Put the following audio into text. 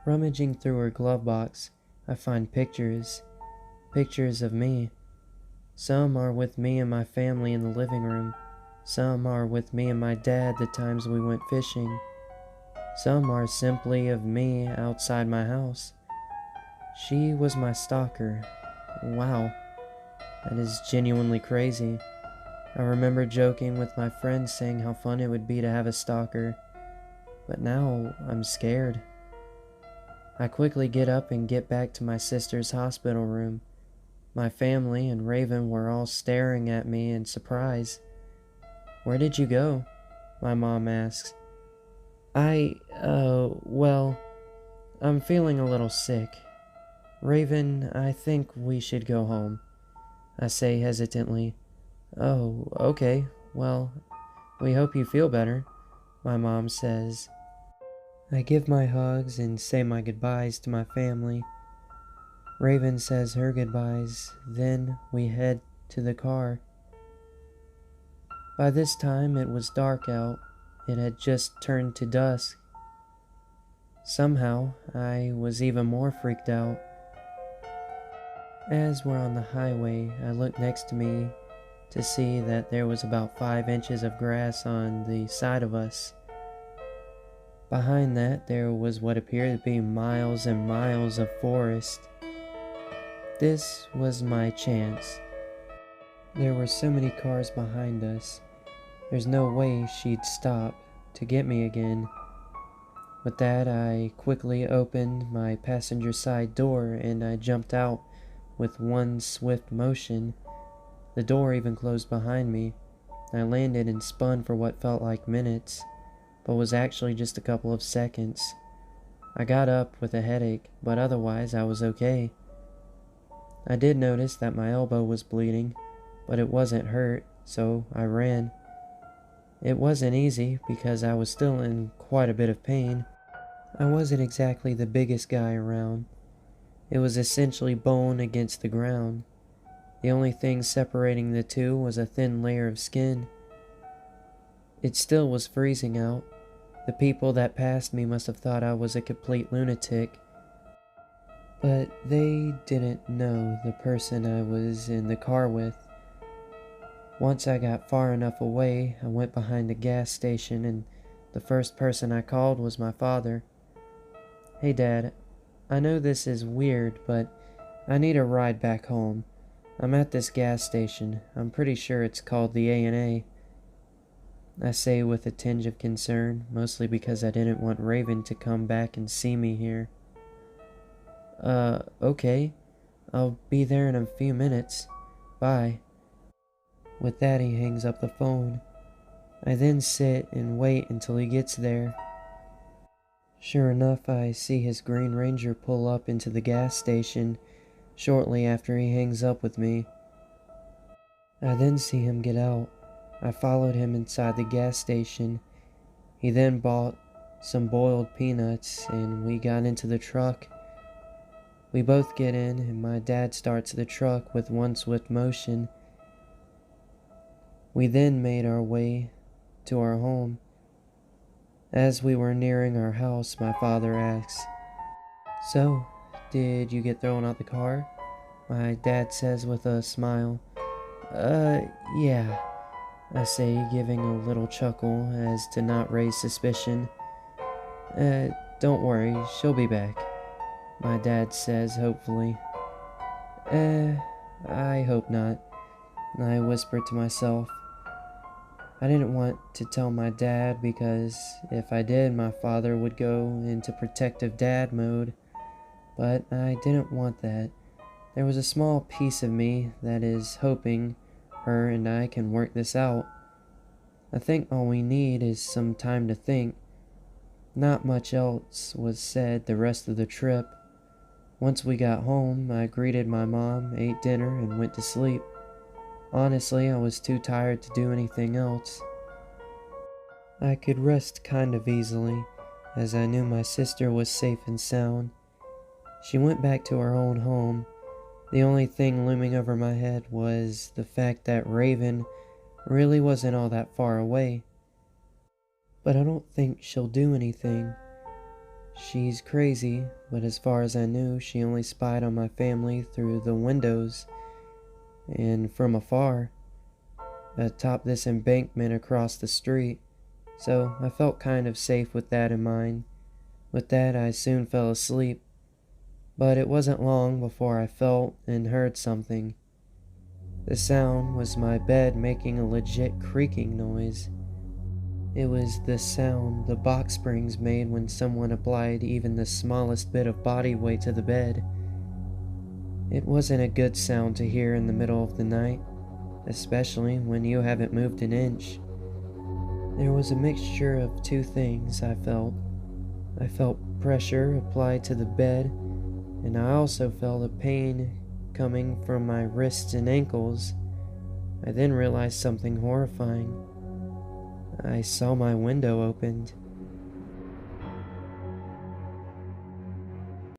Rummaging through her glove box, I find pictures of me. Some are with me and my family in the living room. Some are with me and my dad the times we went fishing. Some are simply of me outside my house. She was my stalker. Wow, that is genuinely crazy. I remember joking with my friends saying how fun it would be to have a stalker, but now I'm scared. I quickly get up and get back to my sister's hospital room. My family and Raven were all staring at me in surprise. "Where did you go?" my mom asks. Well, I'm feeling a little sick. Raven, I think we should go home," I say hesitantly. "Oh, okay. Well, we hope you feel better," my mom says. I give my hugs and say my goodbyes to my family. Raven says her goodbyes, then we head to the car. By this time it was dark out. It had just turned to dusk. Somehow, I was even more freaked out. As we're on the highway, I look next to me to see that there was about 5 inches of grass on the side of us. Behind that, there was what appeared to be miles and miles of forest. This was my chance. There were so many cars behind us. There's no way she'd stop to get me again. With that, I quickly opened my passenger side door and I jumped out with one swift motion. The door even closed behind me. I landed and spun for what felt like minutes, but was actually just a couple of seconds. I got up with a headache, but otherwise I was okay. I did notice that my elbow was bleeding, but it wasn't hurt, so I ran. It wasn't easy because I was still in quite a bit of pain. I wasn't exactly the biggest guy around. It was essentially bone against the ground. The only thing separating the two was a thin layer of skin. It still was freezing out. The people that passed me must have thought I was a complete lunatic. But they didn't know the person I was in the car with. Once I got far enough away, I went behind a gas station and the first person I called was my father. "Hey Dad, I know this is weird, but I need a ride back home. I'm at this gas station. I'm pretty sure it's called the A&A. I say with a tinge of concern, mostly because I didn't want Raven to come back and see me here. Okay. I'll be there in a few minutes. Bye." With that, he hangs up the phone. I then sit and wait until he gets there. Sure enough, I see his Green Ranger pull up into the gas station shortly after he hangs up with me. I then see him get out. I followed him inside the gas station. He then bought some boiled peanuts and we got into the truck. We both get in and my dad starts the truck with one swift motion. We then made our way to our home. As we were nearing our house, my father asks, "So, did you get thrown out the car?" My dad says with a smile. Yeah," I say, giving a little chuckle as to not raise suspicion. Don't worry, she'll be back," my dad says hopefully. I hope not," I whisper to myself. I didn't want to tell my dad because if I did, my father would go into protective dad mode, but I didn't want that. There was a small piece of me that is hoping her and I can work this out. I think all we need is some time to think. Not much else was said the rest of the trip. Once we got home, I greeted my mom, ate dinner, and went to sleep. Honestly, I was too tired to do anything else. I could rest kind of easily, as I knew my sister was safe and sound. She went back to her own home. The only thing looming over my head was the fact that Raven really wasn't all that far away. But I don't think she'll do anything. She's crazy, but as far as I knew, she only spied on my family through the windows and from afar, atop this embankment across the street. So I felt kind of safe with that in mind. With that, I soon fell asleep, but it wasn't long before I felt and heard something. The sound was my bed making a legit creaking noise. It was the sound the box springs made when someone applied even the smallest bit of body weight to the bed. It wasn't a good sound to hear in the middle of the night, especially when you haven't moved an inch. There was a mixture of two things I felt. I felt pressure applied to the bed, and I also felt a pain coming from my wrists and ankles. I then realized something horrifying. I saw my window opened.